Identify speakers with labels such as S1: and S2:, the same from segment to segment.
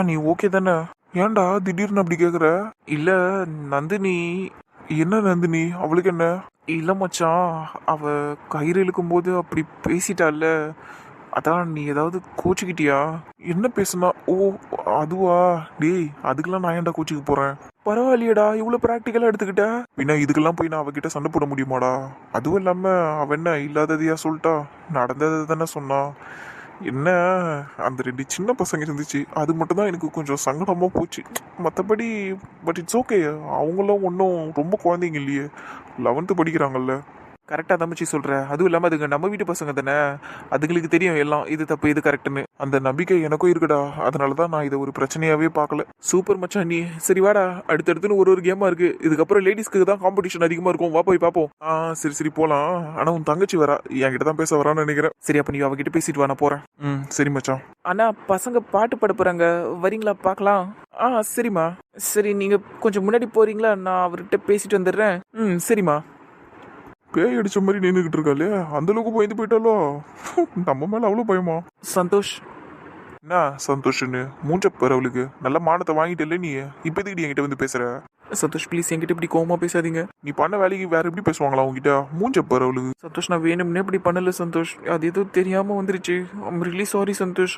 S1: மச்சான் நீ ஓகே தானே? ஏன்டா திடீர்னு அப்படி கேக்குற? இல்ல நந்தினி. என்ன நந்தினி, அவளுக்கு என்ன? இல்ல மச்சான், அவ கயிறு இழுக்கும் போது அப்படி பேசிட்டால, அதான் நீ ஏதாவது கோச்சுக்கிட்டியா? என்ன பேசுனா? ஓ அதுவா? டேய் அதுக்கெல்லாம் நான் ஏன்டா கோச்சிக்க போறேன்? பரவாயில்லையடா, இவ்வளவு பிராக்டிக்கலா எடுத்துக்கிட்ட. பின்ன இதுக்கெல்லாம் போய் நான் அவகிட்ட சண்டை போட முடியுமாடா? அதுவும் இல்லாம அவ என்ன இல்லாததையா சொல்லிட்டா? நடந்ததை தானே சொன்னா. என்ன, அந்த ரெண்டு சின்ன பசங்க இருந்துச்சு, அது மட்டும் தான் எனக்கு கொஞ்சம் சங்கடமா போச்சு. மற்றபடி பட் இட்ஸ் ஓகே. அவங்களும் ஒன்றும் ரொம்ப குழந்தைங்க இல்லையே, 11th படிக்கிறாங்கல்ல. கரெக்டாக தம்பிச்சு சொல்கிற. அதுவும் இல்லாமல் அதுங்க நம்ம வீட்டு பசங்க தானே, அதுங்களுக்கு தெரியும் எல்லாம் இது தப்பு இது கரெக்டுன்னு. அந்த நம்பிக்கை எனக்கும் இருக்குடா, அதனால தான் நான் இதை ஒரு பிரச்சனையாகவே பார்க்கல. சூப்பர் மச்சான் நீ. சரி வாடா, அடுத்தடுத்துன்னு ஒரு கேமாக இருக்குது. இதுக்கப்புறம் லேடிஸ்க்கு தான் காம்படிஷன் அதிகமாக இருக்கும், வா போய் பார்ப்போம். சரி சரி போகலாம். ஆனால் உன் தங்கச்சி வரா, என்கிட்ட தான் பேச வரான்னு நினைக்கிறேன். சரி அப்போ நீ அவகிட்ட பேசிட்டு வா, நான் போகிறேன். சரி மச்சான். அண்ணா பசங்க பாட்டு பாட போகிறாங்க, வரீங்களா பார்க்கலாம்? சரிம்மா. சரி நீங்கள் கொஞ்சம் முன்னாடி போகிறீங்களா, நான் அவர்கிட்ட பேசிட்டு வந்துடுறேன். சரிம்மா. பேய் அடிச்ச மாதிரி நின்றுகிட்டு இருக்காளே, அந்த அளவுக்கு பயந்து போயிட்டாலோ? நம்ம மேல அவ்வளவு பயமா? சந்தோஷ். என்ன சந்தோஷ்னு மூஞ்ச பாரு, அவளுக்கு நல்ல மானத்தை வாங்கிட்டல நீ. இப்ப எதுக்கு என்கிட்ட வந்து பேசுற? சந்தோஷ் ப்ளீஸ் என்கிட்ட இப்படி கோவமா பேசாதீங்க. நீ பண்ண வேலைக்கு வேற எப்படி பேசுவாங்களா உங்ககிட்ட? மூஞ்ச பாரு அவளுக்கு. சந்தோஷ் நான் வேணும்னே இப்படி பண்ணல சந்தோஷ், அது எதுவும் தெரியாம வந்துருச்சு. I'm really sorry Santosh.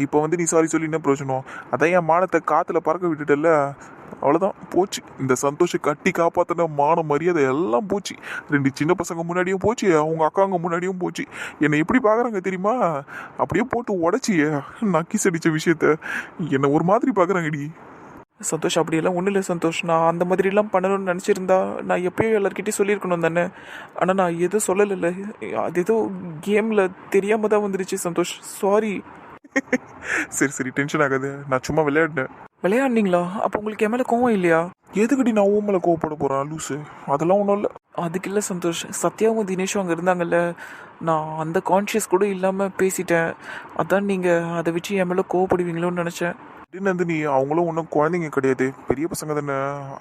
S1: இப்போ வந்து நீ சாரி சொல்லி என்ன பிரயோஜனம்? அதான் என் மானத்தை காத்துல பறக்க விட்டுட்டல, அவ்வளோதான் போச்சு. இந்த சந்தோஷம் கட்டி காப்பாத்தின மான மரியாதை எல்லாம் போச்சு. ரெண்டு சின்ன பசங்க முன்னாடியும் போச்சு, அவங்க அக்காங்க முன்னாடியும் போச்சு. என்னை எப்படி பார்க்குறாங்க தெரியுமா? அப்படியே போட்டு உடச்சியே நக்கி அடித்த விஷயத்த என்னை ஒரு மாதிரி பார்க்குறாங்கடி. சந்தோஷ் அப்படியெல்லாம் ஒன்றும் இல்லை சந்தோஷ், நான் அந்த மாதிரிலாம் பண்ணணும்னு நினச்சிருந்தா நான் எப்பயும் எல்லாருக்கிட்டையும் சொல்லியிருக்கணும் தானே. ஆனால் நான் எதுவும் சொல்லலை, அது ஏதோ கேமில் தெரியாமல் தான் வந்துருச்சு சந்தோஷ், சாரி. சரி சரி டென்ஷன் ஆகாது, நான் சும்மா விளையாடினேன். விளையாடுனீங்களா? அப்போ உங்களுக்கு என் மேலே கோவம் இல்லையா? எதுக்கடி நான் உன் மேலே கோவப்பட போகிறேன் லூஸு? அதெல்லாம் ஒன்றும் இல்லை. அதுக்கு இல்லை சந்தோஷ், சத்யாவும் தினேஷும் அங்கே இருந்தாங்கல்ல, நான் அந்த கான்ஷியஸ் கூட இல்லாமல் பேசிட்டேன். அதான் நீங்கள் அதை வச்சு என் மேலே கோவப்படுவீங்களோன்னு நினச்சேன். நந்தினி அவங்களும் ஒன்றும் குழந்தைங்க கிடையாது, பெரிய பசங்க தானே,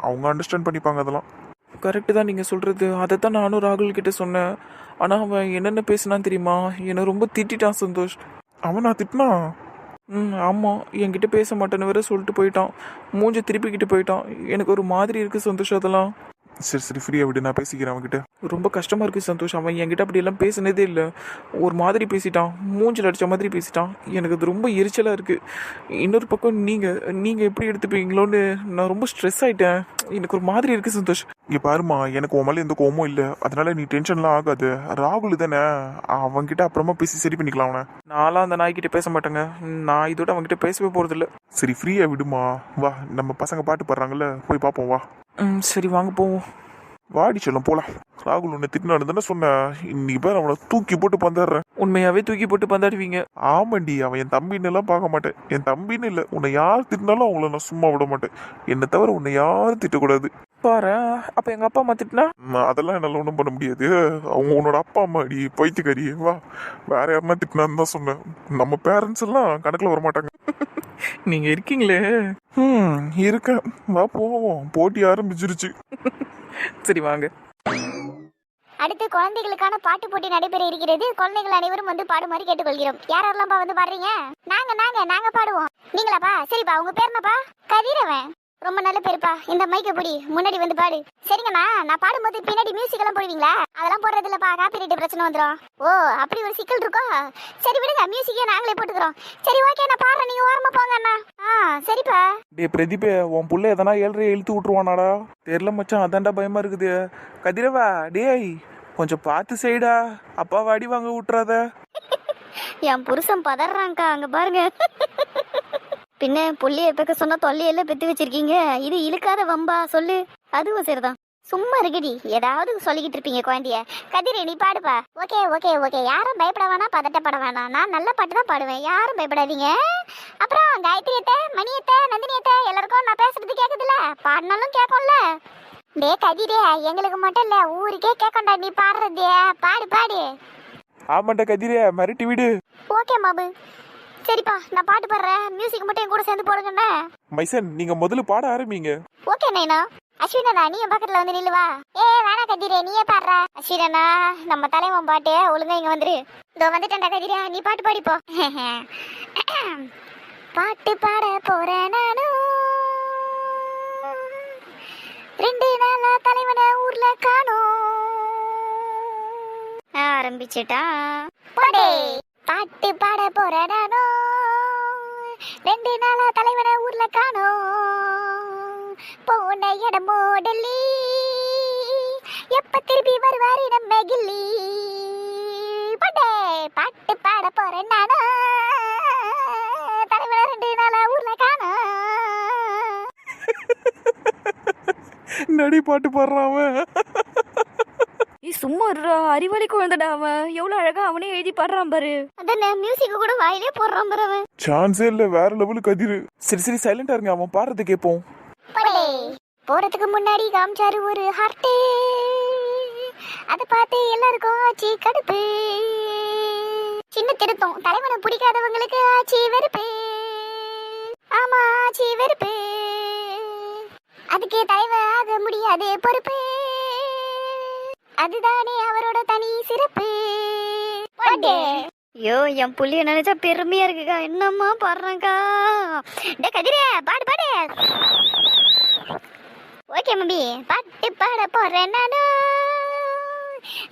S1: அவங்க அண்டர்ஸ்டாண்ட் பண்ணிப்பாங்க அதெல்லாம். கரெக்டு தான் நீங்கள் சொல்கிறது. அதை தான் நானும் ராகுல் கிட்டே சொன்னேன். ஆனால் அவன் என்னென்ன பேசினான்னு தெரியுமா? என்னை ரொம்ப திட்டான் சந்தோஷ். அவனா திட்டினா? ஆமாம், என்கிட்ட பேச மாட்டேன்னு வேற சொல்லிட்டு போயிட்டான். மூஞ்ச திருப்பிக்கிட்டு போயிட்டான். எனக்கு ஒரு மாதிரி இருக்குது சந்தோஷம் அதெல்லாம். சரி சரி ஃப்ரீயாக விடு, நான் பேசிக்கிறேன் அவன்கிட்ட. ரொம்ப கஷ்டமாக இருக்குது சந்தோஷ், அவன் என்கிட்ட அப்படியெல்லாம் பேசினதே இல்லை. ஒரு மாதிரி பேசிட்டான், மூஞ்சில் அடித்த மாதிரி பேசிட்டான். எனக்கு அது ரொம்ப எரிச்சலாக இருக்குது. இன்னொரு பக்கம் நீங்கள் எப்படி எடுத்துப்பீங்களோன்னு நான் ரொம்ப ஸ்ட்ரெஸ் ஆகிட்டேன். எனக்கு ஒரு மாதிரி இருக்குது சந்தோஷ். இங்கே பாருமா, எனக்கு உன் மேலே எந்த கோவமும் இல்லை, அதனால நீ டென்ஷன்லாம் ஆகாது. ராகுல் தானே, அவன்கிட்ட அப்புறமா பேசி சரி பண்ணிக்கலாம் அவனை. நான்லாம் அந்த நாய்கிட்ட பேச மாட்டேங்க, நான் இதோட அவன்கிட்ட பேசவே போகிறதில்ல. சரி ஃப்ரீயாக விடுமா, வா நம்ம பசங்க பாட்டு பாடுறாங்கல்ல, போய் பார்ப்போம் வா. சரி வாங்க போவோம். வாடி செல்லம் போலாம். ராகுல் உன்னை திட்டினான்னு தானே சொன்னேன், இன்னைக்கு பேர் அவனை தூக்கி போட்டு பந்தாடுறேன். உண்மையாவே தூக்கி போட்டு பந்தாடுவீங்க? ஆமாண்டி, அவன் என் தம்பின்னு எல்லாம் பார்க்க மாட்டேன். என் தம்பின்னு இல்லை, உன்னை யார் திட்டினாலும் அவங்கள நான் சும்மா விட மாட்டேன். என்னை தவிர உன்னை யாரும் திட்டக்கூடாது. பாரு, அப்ப எங்க அப்பா அம்மா திட்டினா? அதெல்லாம் என்னால ஒன்றும் பண்ண முடியாது. அவங்க உன்னோட அப்பா அம்மா அடி பைத்தியக்காரி. வா, வேற யாருன்னா திட்டினான்னு தான் சொன்னேன். நம்ம பேரண்ட்ஸ் எல்லாம் கணக்குல வர மாட்டாங்க. நீங்க இருக்கீங்களே. இருக்கேன், வா போவோம், போட்டி ஆரம்பிச்சிருச்சு. சரி வாங்க.
S2: அடுத்து குழந்தைகளுக்கான பாட்டு போட்டி நடைபெற இருக்கிறது. குழந்தைகள் அனைவரும் வந்து பாடுமாறு கேட்டுக்கொள்கிறோம். யாரெல்லாம்ப்பா வந்து பாடுறீங்க? நாங்க பாடுவோம். நீங்களாப்பா? சரிப்பா, உங்க பேர் என்னப்பா? கதிரவன். ரொம்ப நல்ல பேருப்பா. இந்த மைக்க பிடி, முன்னாடி வந்து பாடு. சரிங்கண்ணா, நான் பாடும்போது பின்னாடி மியூசிக் எல்லாம் போடுவீங்களா? அதெல்லாம் போடுறது இல்லப்பா, காப்பிரைட் பிரச்சனை வந்துடும். ஓ அப்படி ஒரு சிக்கல் இருக்கோ? சரி விடுங்க, மியூசிக்கே நாங்களே போட்டுக்கிறோம். சரி ஓகே, நான் பாடுறேன், நீங்க ஓரமா போங்க அண்ணா. சரிப்பா.
S1: டே பிரதீபே, உன் புள்ள எதனா 7 இழுத்து விட்டுருவானாடா? தெரியல மச்சான், அதான்டா பயமா இருக்குது. கதிரவா டேய் கொஞ்சம் பார்த்து செய்டா, அப்பா அடி வாங்க விட்டுறாத.
S2: என் புருஷன் பதறாங்கக்கா, அங்க பாருங்க. பின்ன புள்ளிய பெக்க சொன்னா தொல்லையெல்லாம் பெத்து வச்சிருக்கீங்க, இது இழுக்காத வம்பா சொல்லு. அதுவும் சரிதான், சும்மா இருக்கடி, ஏதாவது சொல்லிக்கிட்டு இருப்பீங்க குழந்தைய. கதிரே நீ பாடுப்பா. ஓகே ஓகே ஓகே, யாரும் பயப்பட வேணாம், பதட்டப்பட வேணாம். நான் நல்ல பாட்டு தான் பாடுவேன், யாரும் பயப்படாதீங்க. அப்புறம் காயத்ரி அத்தை, மணி அத்தை, நந்தினி அத்தை, எல்லாருக்கும் நான் பேசுறது கேக்குதுல்ல? பாடினாலும் கேட்கும்ல. டே கதிரே, எங்களுக்கு மட்டும் இல்ல, ஊருக்கே கேட்கண்டா நீ பாடுறது. பாடு பாடு.
S1: ஆமாண்டா கதிரே, மிரட்டி விடு.
S2: Okay mob. சரிப்பா, நான் பாட்டு பாடுறேன், மியூசிக் மட்டும் என் கூட சேர்ந்து போடுங்கண்ணே.
S1: மைசன் நீங்க முதல்ல பாட ஆரம்பிங்க.
S2: ஓகே நைனா. அஸ்வினா நீ என் பக்கத்துல வந்து நில்லுவா. வேணா கதிரே, நீயே பாடுற. அஸ்வினா, நம்ம தலைவன் பாட்டு ஒழுங்கா இங்க வந்துரு. இதோ வந்துட்டேன்டா கதிரே, நீ பாட்டு பாடிப்போ. பாட்டு பாட போறேன் நானும் 2 நாளா தலைவனை ஊர்ல காணோம். ஆரம்பிச்சிட்டா போடே. பாட்டு பாட போறேன் நானும் 2 நாளா தலைவனை ஊர்ல காணோம். போன இடமோ டெல்லி, எப்ப திருப்பி வருவாரு நம்ம கில்லி. போடே. பாட்டு பாட போறேன் நானும் தலைவனை 2 நாளா ஊர்ல காணோம்.
S1: நடி பாட்டு பாடுறான் அவன்.
S3: சும்மா இருடா, அறிவாளி குழந்தைடா அவன். எவ்வளவு அழகா அவனே எழுதி பாடுறான் பாரு.
S2: அதானே மியூசிக் கூட வாயிலே போடுறான் பாரு அவன்.
S1: சான்ஸே இல்ல, வேற லெவலுக்கு கதிரு. சரி சைலண்டா இருங்க, அவன் பாடுறது கேட்போம்.
S2: போறதுக்கு முன்னாடி காமிச்சாரு ஒரு ஹார்ட், அத பார்த்து எல்லாருக்கும் ஆச்சு கடுப்பு. சின்ன திருத்தம், தலைவனை பிடிக்காதவங்களுக்கு ஆச்சு வெறுப்பு. ஆமா ஆச்சு வெறுப்பு, அதுக்கு தலைவன் ஆக முடியாது பொறுப்பு. அதுதானே அவரோட தனி சிறப்பு. ஐயோ, என் புள்ளிய நினைச்சா பெருமையா இருக்குக்கா. என்னம்மா பாடுறாங்கக்கா. டே கதிரே, பாடு பாடு. ஓகே மம்மி, பாட்டு பாட போறேன் நானும்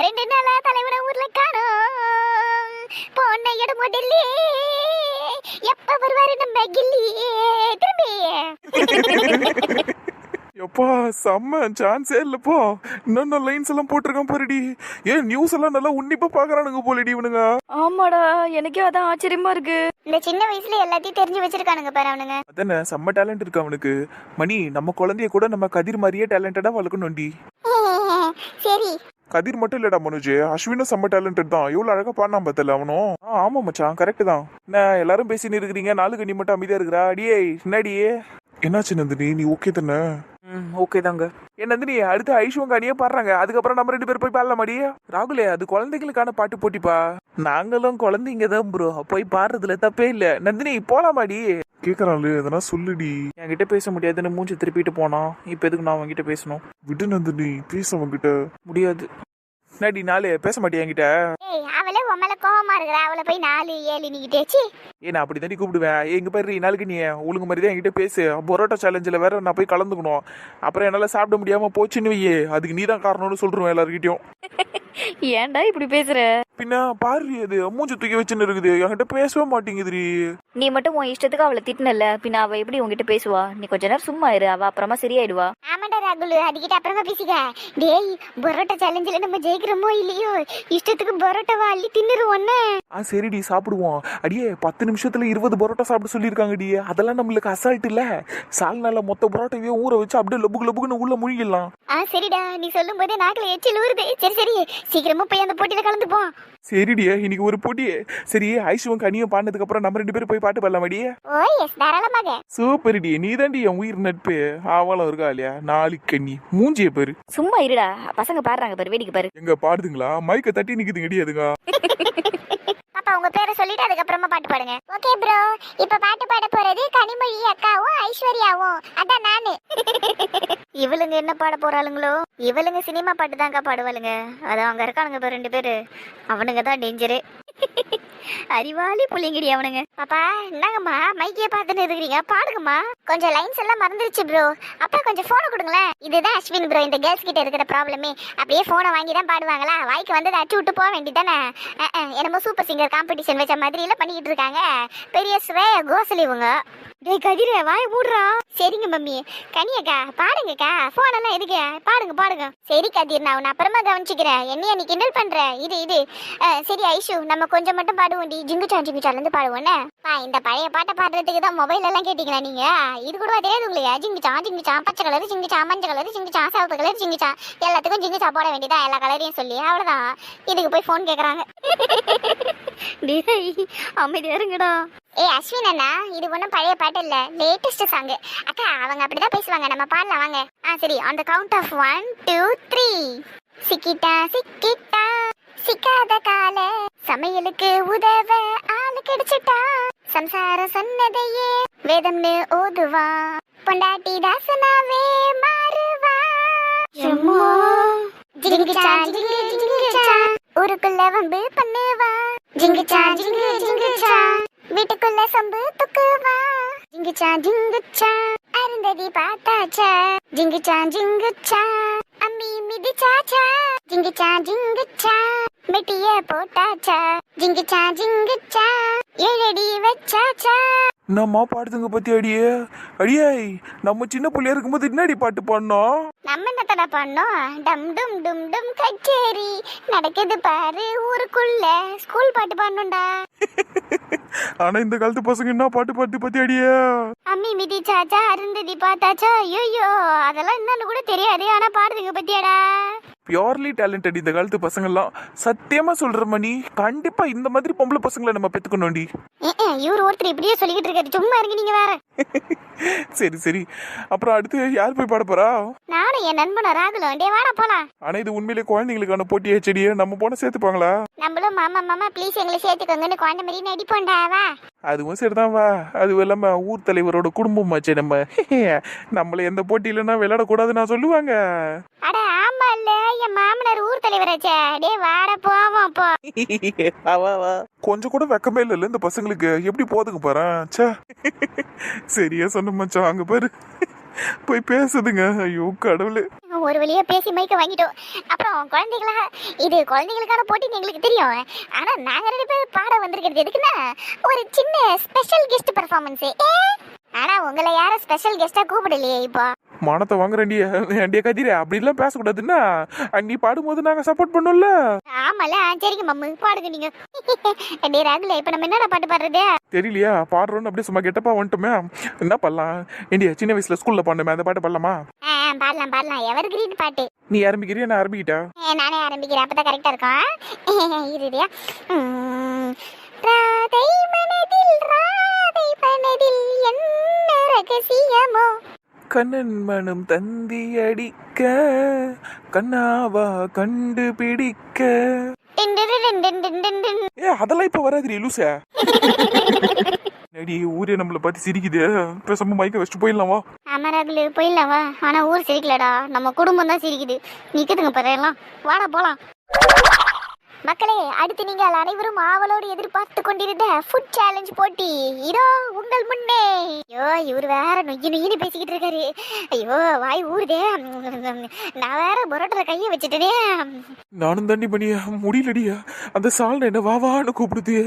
S2: 2 நாளா தலைவனை ஊர்ல காணோம். போன இடமோ டெல்லி, எப்ப வருவாரு நம்ம கில்லி திரும்பி.
S1: எப்பா செம்ம, சான்ஸே இல்லப்பா. இன்னும் லைன்ஸ் எல்லாம் போட்டிருக்கான் பாருடி. ஏன் நியூஸ் எல்லாம் நல்லா உன்னிப்பா பாக்குறானுங்க போலடி இவனுங்க.
S3: ஆமாடா, எனக்கே அதான் ஆச்சரியமா இருக்கு.
S2: இந்த சின்ன வயசுல எல்லாத்தையும் தெரிஞ்சு வச்சிருக்கானுங்க பாரு அவனுங்க.
S1: அதானே, செம்ம டேலண்ட் இருக்கு அவனுக்கு. மணி, நம்ம குழந்தைய கூட நம்ம கதிர் மாதிரியே டேலண்டடா வளர்க்கணும்டி.
S2: சரி.
S1: கதிர் மட்டும் இல்லடா மனுஜ், அஸ்வினும் செம்ம டேலண்டட் தான். எவ்வளவு அழகா பாடினான் பார்த்தல அவனும். ஆமா மச்சான், கரெக்ட் தான். என்ன எல்லாரும் பேசின்னு இருக்கிறீங்க, 4 கண்ணி மட்டும் அமைதியா இருக்கிறா. அடியே என்னடியே, என்னாச்சு நந்தினி, நீ ஓகே தானே? ஓகே தாங்க. என் நந்தினி, அடுத்து ஐஷுவங்க அணியே பாடுறாங்க. அதுக்கப்புறம் நம்ம 2 பேரும் போய் பாடலாமாடியே. ராகுலே, அது குழந்தைகளுக்கான பாட்டு போட்டிப்பா. நாங்களும் குழந்தைங்க தான் ப்ரோ, போய் பாடுறதுல தப்பே இல்ல. நந்தினி போலாமாடி? கேக்குறாள், எதனா சொல்லுடி. என்கிட்ட பேச முடியாதுன்னு மூஞ்சி திருப்பிட்டு போனான். இப்ப எதுக்கு நான் அவன்கிட்ட பேசணும்? விடு நந்தினி, பேச அவன்கிட்ட முடியாது. நடி 4 பேச மாட்டியா என்கிட்ட?
S2: ஏய், அவளே உம்மல கோவமா இருக்கறா. அவளை போய் 4 7 நீக்கிட்டேச்சி.
S1: ஏ, நான் அப்படி தாண்டி கூப்பிடுவேன். எங்க பாரு, நாளைக்கு நீ ஒழுங்கு மாதிரி தான் என்கிட்ட பேசு. பரோட்டா சேலஞ்சில் வேற நான் போய் கலந்துக்கணும். அப்புறம் என்னால் சாப்பிட முடியாம போச்சுன்னு வையே, அதுக்கு நீ தான் காரணம்னு சொல்றேன் எல்லாருக்கிட்டையும்.
S3: ஏன்டா இப்படி பேசுற?
S1: பின்ன பாரு, அது மூஞ்சி தூக்கி வச்சுன்னு இருக்குது, என்கிட்ட பேசவே மாட்டேங்குதுரி.
S3: நீ மட்டும் உன் இஷ்டத்துக்கு அவளை திட்டினல, பின்ன அவ எப்படி உன்கிட்ட பேசுவா? நீ கொஞ்ச நேரம் சும்மா இரு, அவ அப்புறமா சரியாயிடுவா.
S2: ஆமாடா ராகுல், அதுக்கிட்ட அப்புறமா பேசிக்க. டேய், பரோட்டா சேலஞ்சில் நம்ம ஜெயிக்கிறோமோ இல்லையோ, இஷ்டத்துக்கு பரோட்டாவை அள்ளி தின்னுருவோன்னு.
S1: சரிடி, சாப்பிடுவோம். அடியே 10 நிமிஷத்துல 20 பரோட்டா சாப்பிட சொல்லியிருக்காங்கடி. அதெல்லாம் நம்மளுக்கு அசால்ட் இல்ல. சால்னால மொத்த பரோட்டாவே ஊற வச்சு அப்படியே லபுக்கு லபுக்குன்னு உள்ள முழுகிடலாம்.
S2: சரிடா, நீ சொல்லும் போதே நாக்கில் எச்சில் ஊறுது. சரி சீக்கிரமா போய் அந்த போட்டியில கலந்துப்போம்.
S1: சரிடியே, இன்னைக்கு ஒரு போட்டி. சரி, ஐஷுவும் கனியும் பாடினதுக்கு அப்புறம் நம்ம 2 பேரும் போய் பாட்டு பாடலாமாடியே?
S2: ஓ எஸ், தாராளமாக.
S1: சூப்பர்டி, நீ தாண்டி என் உயிர் நட்பு. அவளும் இருக்கா இல்லையா? 4 கண்ணி மூஞ்சிய பாரு.
S3: சும்மா இருடா, பசங்க பாடுறாங்க பாரு, வேடிக்கை பாரு.
S1: எங்க பாடுதுங்களா? மைக்க தட்டி நிக்குதுங்கடி அதுங்க.
S2: பாப்பா, உங்க பேரை சொல்லிட்டு அதுக்கப்புறமா பாட்டு பாடுங்க. ஓகே ப்ரோ, இப்ப பாட்டு பாட போறது கனிமொழி அக்காவும் ஐஸ்வர்யாவும். அதான் நானு. இவளுங்க என்ன பாட போறாளுங்களோ? இவளுங்க சினிமா பாட்டு தான்க்கா பாடுவாளுங்க. அது அங்க இருக்கானுங்க பாரு 2 பேரு, அவனுங்க தான் டேஞ்சரு. அறிவாளி புள்ளிங்கடி அவனுங்க. பாப்பா, என்னங்கம்மா மைக்கிய பார்த்துட்டு இருக்கிறீங்க? பாடுங்கம்மா. கொஞ்சம் லைன்ஸ் எல்லாம் மறந்துருச்சு ப்ரோ. அப்பா கொஞ்சம் போனை கொடுங்களேன். இதுதான் அஸ்வின் ப்ரோ, இந்த கேர்ள்ஸ் கிட்ட இருக்கிற ப்ராப்ளமே. அப்படியே போனை வாங்கி தான் பாடுவாங்களா? வாய்க்கு வந்து அடிச்சு விட்டு போக வேண்டியதானே. என்னமோ சூப்பர் சிங்கர் காம்படிஷன் வச்ச மாதிரி எல்லாம் பண்ணிக்கிட்டு இருக்காங்க. பெரிய ஸ்ரேயா கோசல் இவங்க. டேய் கதிரே, வாய மூடுறா. சரிங்க மம்மி. கனியக்கா பாடுங்கக்கா, போன் எல்லாம் எதுக்கு? பாடுங்க. சரி கதிர், நான் உன்னை அப்புறமா கவனிச்சுக்கிறேன். என்னைய நீ கிண்டல் பண்ற. இது சரி ஐஷு, நம்ம கொஞ்சம் மட்டும் பாடுவோம் டி. ஜிங்குச்சால இருந்து பாடுவோன்னே. இந்த பழைய பாட்டை பாடுறதுக்கு தான் மொபைல் எல்லாம் கேட்டீங்களா நீங்க? இது கூட தெரியாது உங்களுக்கு? ஜிங்குச்சா பச்சை கலர், ஜிங்குச்சா மஞ்சள் கலர், ஜிங்குச்சா சிவப்பு கலர், ஜிங்குச்சா எல்லாத்துக்கும் ஜிங்குச்சா போட வேண்டியதா, எல்லா கலரையும் சொல்லி. அவ்வளவுதான். இதுக்கு போய் போன் கேக்குறாங்க. அமைதியா இருங்கடா. அஸ்வின் அண்ணா, இது ஒன்றும் பழைய பாட்டு இல்ல, லேட்டஸ்ட் சாங். அக்கா அவங்க அப்படிதான் பேசுவாங்க, நம்ம பாடலாம் வாங்க. சரி, on the count of 1 2 3. சிக்கிட்டா சிக்காத கால சமையலுக்கு உதவ ஆளு கிடைச்சிட்டா. சம்சாரம் சொன்னதையே வேதம்னு ஓதுவா, பொண்டாட்டி தாசனாவே மாறுவா. ஜிங்குச்சா ஊருக்குள்ள வம்பு பண்ணுவா. ஜிங்குச்சா வீட்டுக்குள்ள சொம்பு துக்குவா ஜிங்குச்சா ஜிங்குச்சா அருந்ததி பார்த்தாச்சா ஜிங்குச்சா ஜிங்குச்சா அம்மி மிதிச்சாச்சா ஜிங்குச்சா ஜிங்குச்சா மெட்டிய போட்டாச்சா ஜிங்குச்சா ஜிங்குச்சா ஏழடி வச்சாச்சா.
S1: நம்ம பாடுதுங்க பத்தி அடியே அடியே, நம்ம சின்ன பிள்ளையா இருக்கும்போது என்னடி பாட்டு பாடினோம்?
S2: நம்ம என்னத்தடா பண்ணோம்? டம் டும் டும் டும் கச்சேரி நடக்குது பாரு ஊருக்குள்ள, ஸ்கூல் பாட்டு பாடணும்டா.
S1: ஆனா இந்த காலத்து பசங்க என்ன பாட்டு பாட்டு பத்தி அடியே?
S2: அம்மி மிதி சாச்சா அருந்ததி பார்த்தாச்சா. ஐயோ அதெல்லாம் என்னன்னு கூட தெரியாது, ஆனா பாடுதுங்க பத்தியாடா.
S1: பியூர்லி டேலண்டட் இந்த காலத்து பசங்கள்லாம். சத்தியமா சொல்ற மணி, கண்டிப்பா இந்த மாதிரி பொம்பளை பசங்களை நம்ம பெத்துக்கணும்டி.
S2: இவர் ஒருத்தர் இப்படியே சொல்லிக்கிட்டு இருக்காரு, சும்மா இருக்கு நீங்க வேற.
S1: சரி சரி, அப்புறம் அடுத்து யார் போய் பாட போறா?
S2: நானும் என் நண்பன ராகுலம் டே வாடா போலாம்.
S1: ஆனா இது உண்மையிலே குழந்தைங்களுக்கான போட்டியே செடியே, நம்ம போன சேர்த்துப்பாங்களா?
S2: நம்மளும் மாமா மாமா ப்ளீஸ் எங்களை சேர்த்துக்கோங்கன்னு குழந்தை மாதிரி நடிப்போண்டா வா.
S1: அதுவும் சரிதான் வா. அதுவும் இல்லாம ஊர் தலைவரோட குடும்பமாச்சே நம்ம. நம்மள எந்த போட்டியிலன்னா விளையாடக்கூடாது நான் சொல்லுவாங்க.
S2: அட ஆமா இல்ல, என் மாமனார் ஊர் தலைவராச்சே. டே வாடா போவோம் போ.
S1: கொஞ்சம் கூட வெக்கமே இல்ல இந்த பசங்களுக்கு, எப்படி போதுங்க பாரு. சரியா சொன்ன மச்சான், அங்க பாரு போய் பேசுதுங்க. ஐயோ கடவுளே,
S2: ஒரு வழியா பேசி மைக்க வாங்கிட்டோம். அப்புறம் குழந்தைகளா, இது குழந்தைகளுக்கான போட்டின்னு எங்களுக்கு தெரியும். ஆனா நாங்க 2 பேர் பாட வந்திருக்கிறது எதுக்குன்னா ஒரு சின்ன ஸ்பெஷல் கெஸ்ட் பெர்ஃபார்மன்ஸ். ஆனா உங்களை யாரும் ஸ்பெஷல் கெஸ்டா கூப்பிடலையே இப்போ.
S1: மானத்தை வாங்குறேன்டியா அண்டியா கதிர, அப்படி எல்லாம் பேசக்கூடாதுன்னா நீ பாடும்போது நாங்க சப்போர்ட் பண்ணோம்ல.
S2: ஆமால, சரிங்க மம்மு பாடுங்க நீங்க. டே ராகுல, இப்ப நம்ம என்னடா பாட்டு பாடுறது?
S1: தெரியலையா, பாடுறோன்னு அப்படியே சும்மா கெட்டப்பா வந்துட்டோமே. என்ன பண்ணலாம்? இண்டியா சின்ன வயசுல ஸ்கூல்ல பாடணுமே, அந்த பாட்டு பாடலாமா?
S2: பாடலாம் பாடலாம், எவர் கிரீன் பாட்டு.
S1: நீ ஆரம்பிக்கிறியா நான் ஆரம்பிக்கிட்டா?
S2: நானே ஆரம்பிக்கிறேன், அப்பதான் கரெக்டா இருக்கும். இருடியா. ராதை மனதில் என்ன ரகசியமோ,
S1: கண்ணன் மனம் தந்தி அடிக்க கண்ணாவா கண்டுபிடிக்க. அதெல்லாம் இப்ப வராது லூசா. நடி ஊரே நம்மள பார்த்து சிரிக்குது, பேசாம மைக்க வச்சுட்டு போயிடலாமா?
S2: ஆமா ராகுல போயிடலாமா? ஆனா ஊர் சிரிக்கலடா, நம்ம குடும்பம் தான் சிரிக்குது. நிக்குதுங்க பாரு எல்லாம், வாடா போலாம். மக்களே, அடுத்து நீங்கள் அனைவரும் ஆவலோடு எதிர்பார்த்து கொண்டிருந்த ஃபுட் சேலஞ்ச் போட்டி இதோ உங்கள் முன்னே. ஐயோ இவர் வேற நொய்னு பேசிக்கிட்டு இருக்காரு. ஐயோ வாய் ஊறுதே. நான் வேற பரோட்டா கையை வச்சுட்டேனே.
S1: நானும் தாண்டி பண்ணியா முடியலடியா, அந்த சால்ன என்ன வாவான்னு கூப்பிடுது.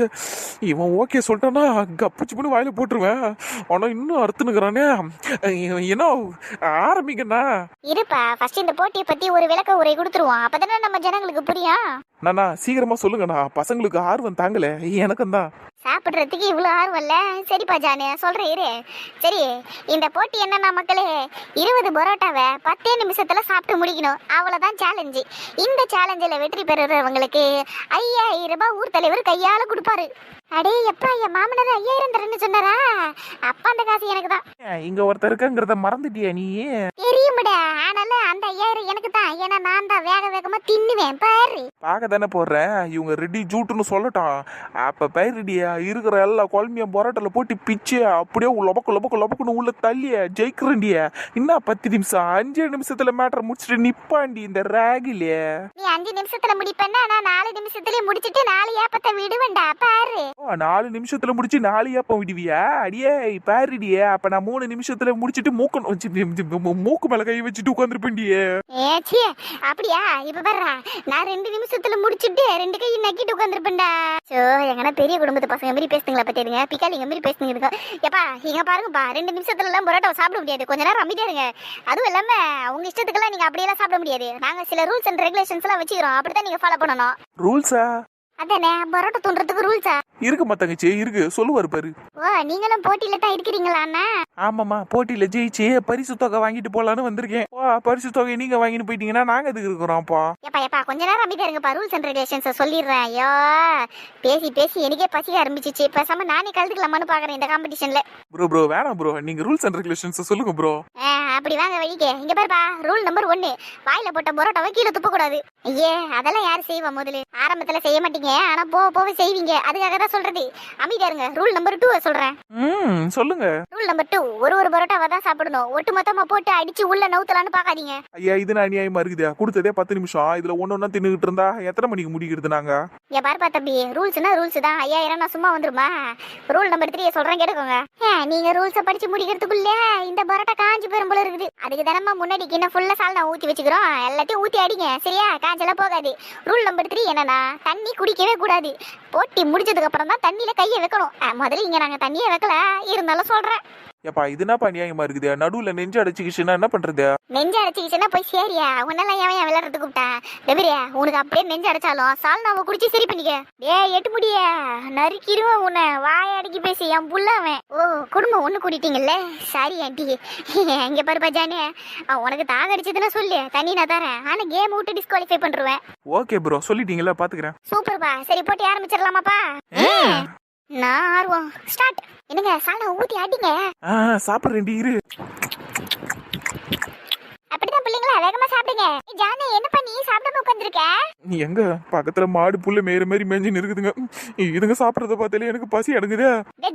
S1: இவன் ஓகே சொல்லிட்டானா கப்புச்சு பண்ணி வாயில போட்டுருவேன். ஆனா இன்னும் அறுத்துனுக்குறானே. என்ன ஆரம்பிக்கண்ணா?
S2: இருப்பா, ஃபர்ஸ்ட் இந்த போட்டியை பத்தி ஒரு விளக்க உரை கொடுத்துருவோம், அப்பதானே நம்ம ஜனங்களுக்கு புரியும்.
S1: நானா சீக்கிரமா சொல்லுங்கண்ணா, பசங்களுக்கு ஆர்வம் தாங்கல, எனக்கும் தான்.
S2: சாப்பிட்றதுக்கு இவ்வளோ ஆர்வம் இல்லை. சரிப்பா ஜானு சொல்கிறேன் இரு. சரி, இந்த போட்டி என்னன்னா மக்களே, 20 பரோட்டாவை 10 நிமிஷத்துல சாப்பிட்டு முடிக்கணும், அவ்வளோதான் சேலஞ்சு. இந்த சேலஞ்சில் வெற்றி பெறுறவங்களுக்கு 5000 ரூபாய் ஊர் தலைவர் கையால கொடுப்பாரு. அடே எப்பா, என் மாமனார் 5000 தரேன்னு சொன்னாரா? அப்பா அந்த காசு எனக்கு தான்.
S1: இங்க ஒருத்தர் இருக்குங்கிறத மறந்துட்டியா நீ?
S2: தெரியுமடா, ஆனால அந்த 5000 எனக்கு தான். ஏன்னா நான் தான் வேக வேகமா தின்னுவேன் பாரு.
S1: பார்க்க தானே போடுறேன், இவங்க ரெடி ஜூட்டுன்னு சொல்லட்டும். அப்ப பயிரிடியா இருக்கிற எல்லா குழம்பையும் பரோட்டால போட்டு பிச்சு அப்படியே லொபக்குன்னு உள்ள தள்ளிய ஜெயிக்கிறண்டிய. இன்னும் 10 நிமிஷம் 5 நிமிஷத்துல மேட்டர் முடிச்சுட்டு நிப்பாண்டி இந்த ராகிலே.
S2: நீ 5 நிமிஷத்துல முடிப்பேன்னா நான் 4 நிமிஷத்துலயே முடிச்சிட்டு 4 ஏப்பத்தை விடுவேன்டா பாரு.
S1: 4 நிமிஷத்துல முடிச்சு 4 ஏப்பம் விடுவியா? அடியே பாருடியே, அப்ப நான் 3 நிமிஷத்துல முடிச்சிட்டு மூக்கு மேல கை வச்சுட்டு உட்காந்துருப்பேன்டியே.
S2: ஏச்சி அப்படியா? இப்ப பாரு, நான் 2 நிமிஷத்துல முடிச்சிட்டு 2 கை நக்கிட்டு உட்காந்துருப்பேன்டா. சோ எங்கன்னா பெரிய குடும்பத்து பசங்க மாதிரி பேசுங்களா பத்திடுங்க, பிக்காலிங்க மாதிரி பேசுங்க. எப்பா இங்க பாருங்கப்பா, 2 நிமிஷத்துல எல்லாம் பரோட்டாவை சாப்பிட முடியாது, கொஞ்ச நேரம் அமைதியா இருங்க. அதுவும் இல்லாம உங்க இஷ்டத்துக்கெல்லாம் நீங்க அப்படியெல்லாம் சாப்பிட முடியாது. நாங்க சில ரூல்ஸ் அண்ட் ரெகுலேஷன்ஸ் எல்லாம் வச்சுக்கிறோம், அப்படித்தான் நீங்க ஃபாலோ பண்ணணும்.
S1: ரூல்ஸா?
S2: அதானே பரோட்டா தூண்டுறதுக்கு ரூல்ஸா?
S1: இருக்குமா தங்கச்சி, இருக்கு, சொல்லுவாரு பாரு.
S2: ஓ நீங்களும் போட்டியில தான் இருக்கிறீங்களா அண்ணா?
S1: ஆமாமா, போட்டியில ஜெயிச்சு பரிசு தொகை வாங்கிட்டு போலான்னு வந்திருக்கேன். பரிசு தொகை நீங்க வாங்கிட்டு போயிட்டீங்கன்னா நாங்க எதுக்கு இருக்கிறோம்ப்பா?
S2: எப்பா கொஞ்ச நேரம் அமைதியா இருங்கப்பா, ரூல்ஸ் அண்ட் ரெகுலேஷன்ஸ் சொல்லிடுறேன். ஐயோ பேசி எனக்கே பசிக்க ஆரம்பிச்சிச்சு. பேசாம நானே கலந்துக்கலாமான்னு பாக்குறேன் இந்த காம்படிஷன்ல.
S1: ப்ரோ வேணாம் ப்ரோ, நீங்க ரூல்ஸ் அண்ட் ரெகுலேஷன்ஸ் சொல்லுங்க ப்ரோ.
S2: அப்படி வாங்க வழிக்கு. இங்க பாருப்பா, ரூல் நம்பர் 1, வாயில போட்ட பரோட்டாவை கீழே துப்ப கூடாது. ஐயே அதெல்லாம் யாரு செய்வா? முதல்ல ஆரம்பத்துல செய்ய மாட்டீங்க, ஆனா போக செய்வீங்க, அதுக்காக தான் சொல்றது. அமைதியா இருங்க. ரூல் நம்பர் 2 சொல்றேன்.
S1: சொல்லுங்க.
S2: ரூல் நம்பர் 2, ஒரு பரோட்டாவை தான் சாப்பிடணும். ஒட்டு மொத்தமா போட்டு அடிச்சு உள்ள நவுத்தலான்னு பாக்காதீங்க.
S1: ஐயா இது அநியாயமா இருக்குதா? கொடுத்ததே 10 நிமிஷம், இதுல ஒன்னொன்னா தின்னுகிட்டு இருந்தா எத்தனை மணிக்கு முடிக்கிறது நாங்க?
S2: ஏன் பாருப்பா தம்பி, ரூல்ஸ்னா ரூல்ஸ் தான். 5000 நான் சும்மா வந்துருமா? ரூல் நம்பர் 3 சொல்றேன் கேட்டுக்கோங்க. நீங்க ரூல்ஸை படிச்சு முடிக்கிறதுக்குள்ள இந்த பரோட்டா காஞ்சி போயிரும் போல இருக்குது. அதுக்கு தானம்மா முன்னாடி கிண்ண ஃபுல்லா சால் நான் ஊத்தி வச்சுக்கிறோம். எல்லாத்தையும் ஊத்தி அடிங்க சரியா? காஞ்செல்லாம் போகாது. ரூல் நம்பர் 3 என்னன்னா, தண்ணி குடிக்கவே கூடாது. போட்டி முடிச்சதுக்கு அப்புறம் தான் தண்ணியில கையை வைக்கணும். முதல்ல இங்க நாங்க தண்ணியே வைக்கல, இருந்தாலும் சொல்றேன்.
S1: ஏப்பா இதுனாப்பா நியாயமா இருக்குது? நடுவுல நெஞ்சு அடைச்சிக்கிச்சுன்னா என்ன பண்றது?
S2: நெஞ்சு அடைச்சிக்கிச்சுன்னா போய் சரியா? உன்னெல்லாம் ஏன் விளையாடுறதுக்கு கூப்பிட்டேன்? டெபிரியா, உனக்கு அப்படியே நெஞ்சு அடைச்சாலும் சால்னாவை குடிச்சு சரி பண்ணிக்க. எட்டு முடிய நறுக்கிடுவேன் உன்னை. வாய அடக்கி பேசி என் புள்ளவன். ஓ, குடும்பம் ஒண்ணு கூட்டிட்டீங்கல்ல, சாரி ஆண்டி. இங்க பாரு பஜானே, உனக்கு தாக அடிச்சதுன்னா சொல்லு, தண்ணி நான் தரேன். ஆனா கேம் விட்டு டிஸ்குவாலிஃபை பண்ணிருவேன்.
S1: ஓகே ப்ரோ, சொல்லிட்டீங்களா? பாத்துக்கிறேன்.
S2: சூப்பர்பா. சரி போட்டி ஆரம்பிச்சிடலாமாப்பா? நான் ஆர்வம். ஸ்டார்ட். என்னங்க சால்னா ஊத்தி அடிங்க.
S1: சாப்பிடுறேன் இரு.
S2: அப்படிதான் பிள்ளைங்களா, வேகமா சாப்பிடுங்க. ஜானே, என்ன பண்ணி சாப்பிடாம உட்காந்துருக்க?
S1: நீ எங்க பக்கத்துல மாடு புல்லு மேற மாதிரி மேஞ்சின்னு இருக்குதுங்க. இதுங்க சாப்பிடறத பார்த்தாலே எனக்கு பசி அடங்குதே.